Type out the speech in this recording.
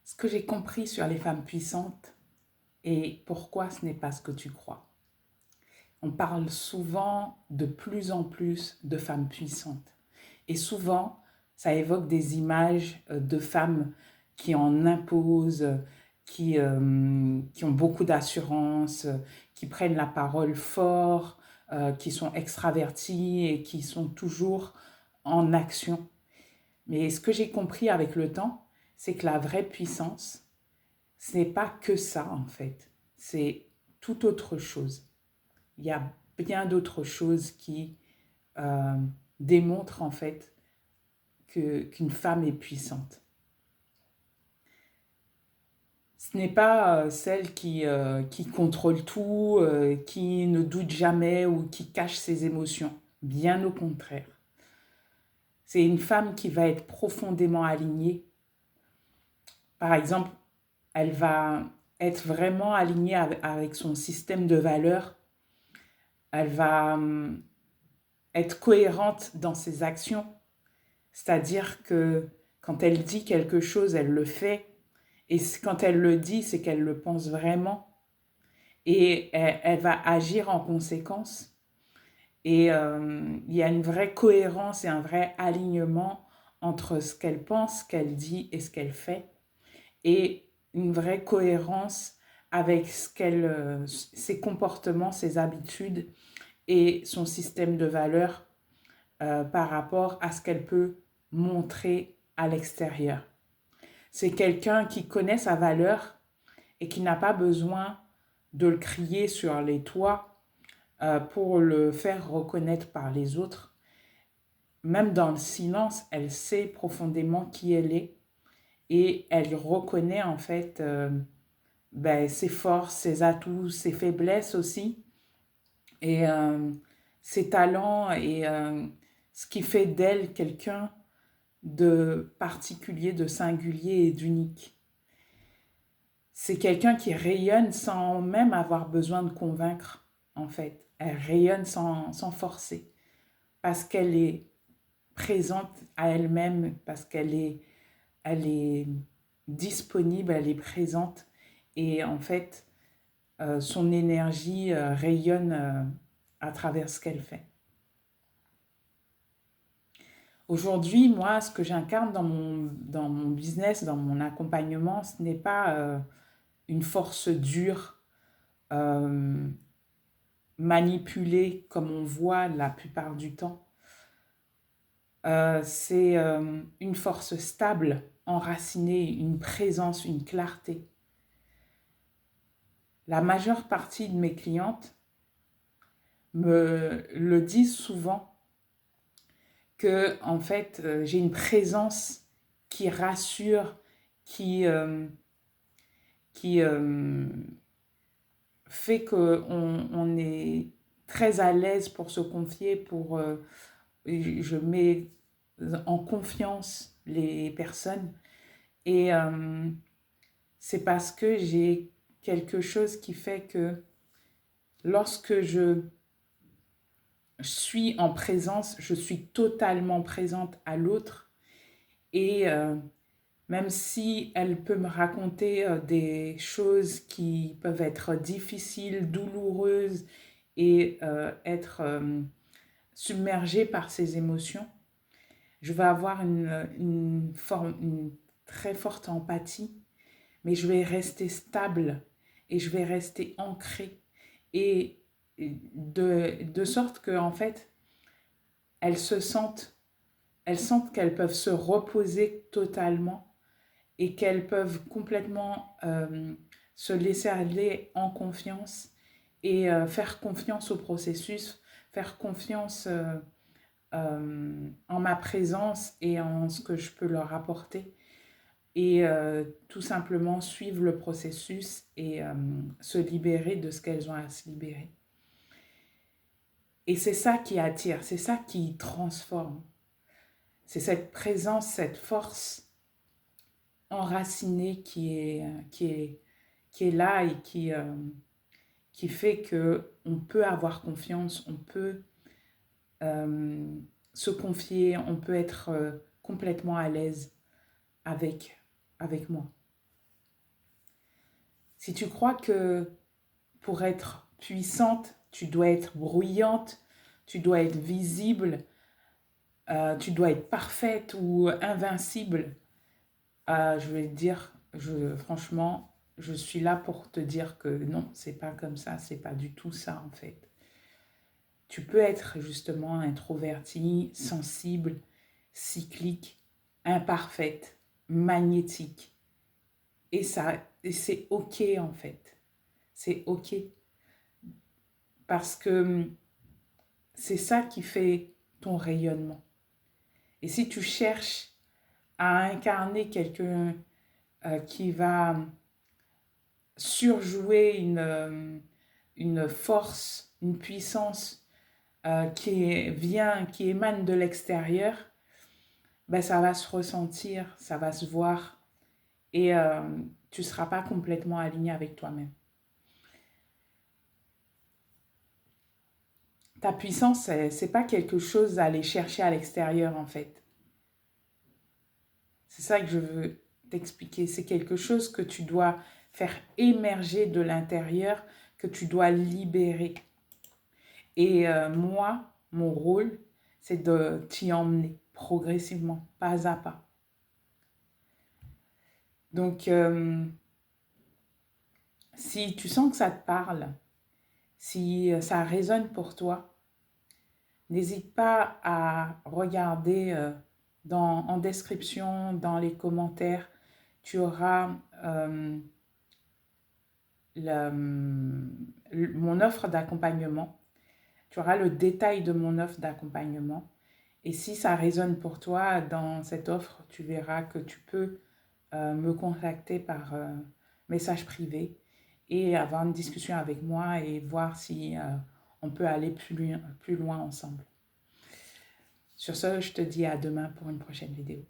Ce que j'ai compris sur les femmes puissantes et pourquoi ce n'est pas ce que tu crois. On parle souvent de plus en plus de femmes puissantes. Et souvent, ça évoque des images de femmes qui en imposent, qui ont beaucoup d'assurance, qui prennent la parole fort, qui sont extraverties et qui sont toujours en action. Mais ce que j'ai compris avec le temps, c'est que la vraie puissance, ce n'est pas que ça en fait, c'est tout autre chose. Il y a bien d'autres choses qui euh, démontrent en fait qu'une femme est puissante. Ce n'est pas celle qui contrôle tout, qui ne doute jamais ou qui cache ses émotions. Bien au contraire. C'est une femme qui va être profondément alignée. Par exemple, elle va être vraiment alignée avec son système de valeurs. Elle va être cohérente dans ses actions, c'est-à-dire que quand elle dit quelque chose, elle le fait, et quand elle le dit, c'est qu'elle le pense vraiment, et elle va agir en conséquence. Et il y a une vraie cohérence et un vrai alignement entre ce qu'elle pense, ce qu'elle dit et ce qu'elle fait, et une vraie cohérence avec ses comportements, ses habitudes et son système de valeurs par rapport à ce qu'elle peut montrer à l'extérieur. C'est quelqu'un qui connaît sa valeur et qui n'a pas besoin de le crier sur les toits pour le faire reconnaître par les autres. Même dans le silence, elle sait profondément qui elle est et elle reconnaît en fait ses forces, ses atouts, ses faiblesses aussi et ses talents et ce qui fait d'elle quelqu'un de particulier, de singulier et d'unique. C'est quelqu'un qui rayonne sans même avoir besoin de convaincre, en fait. Elle rayonne sans forcer, parce qu'elle est présente à elle-même, parce elle est disponible, elle est présente, et en fait, son énergie rayonne à travers ce qu'elle fait. Aujourd'hui, moi, ce que j'incarne dans mon business, dans mon accompagnement, ce n'est pas une force dure, euh, manipulée comme on voit la plupart du temps. C'est une force stable, enracinée, une présence, une clarté. La majeure partie de mes clientes me le disent souvent que en fait j'ai une présence qui rassure, qui qui fait qu'on est très à l'aise pour se confier, je mets en confiance les personnes et c'est parce que j'ai quelque chose qui fait que lorsque je suis en présence, je suis totalement présente à l'autre et même si elle peut me raconter des choses qui peuvent être difficiles, douloureuses et être submergée par ses émotions, je vais avoir une très forte empathie, mais je vais rester stable et je vais rester ancrée et de sorte que en fait elles sentent qu'elles peuvent se reposer totalement et qu'elles peuvent complètement se laisser aller en confiance et faire confiance au processus, faire confiance en ma présence et en ce que je peux leur apporter et tout simplement suivre le processus et se libérer de ce qu'elles ont à se libérer. Et c'est ça qui attire, c'est ça qui transforme. C'est cette présence, cette force enracinée qui est là et qui fait qu'on peut avoir confiance, on peut euh, se confier, on peut être complètement à l'aise avec moi. Si tu crois que pour être puissante, tu dois être bruyante, tu dois être visible, tu dois être parfaite ou invincible, je vais te dire, franchement, je suis là pour te dire que non, c'est pas comme ça, c'est pas du tout ça en fait. Tu peux être justement introvertie, sensible, cyclique, imparfaite, magnétique. Et ça, et c'est ok en fait. C'est ok. Parce que c'est ça qui fait ton rayonnement. Et si tu cherches à incarner quelqu'un qui va surjouer une force, une puissance qui émane de l'extérieur, ben ça va se ressentir, ça va se voir et tu ne seras pas complètement aligné avec toi-même. Ta puissance, c'est pas quelque chose à aller chercher à l'extérieur en fait. C'est ça que je veux t'expliquer. C'est quelque chose que tu dois faire émerger de l'intérieur, que tu dois libérer. Et moi, mon rôle, c'est de t'y emmener progressivement, pas à pas. Donc, si tu sens que ça te parle, si ça résonne pour toi, n'hésite pas à regarder en description, dans les commentaires, tu auras mon offre d'accompagnement. Tu auras le détail de mon offre d'accompagnement. Et si ça résonne pour toi dans cette offre, tu verras que tu peux me contacter par message privé et avoir une discussion avec moi et voir si on peut aller plus loin ensemble. Sur ce, je te dis à demain pour une prochaine vidéo.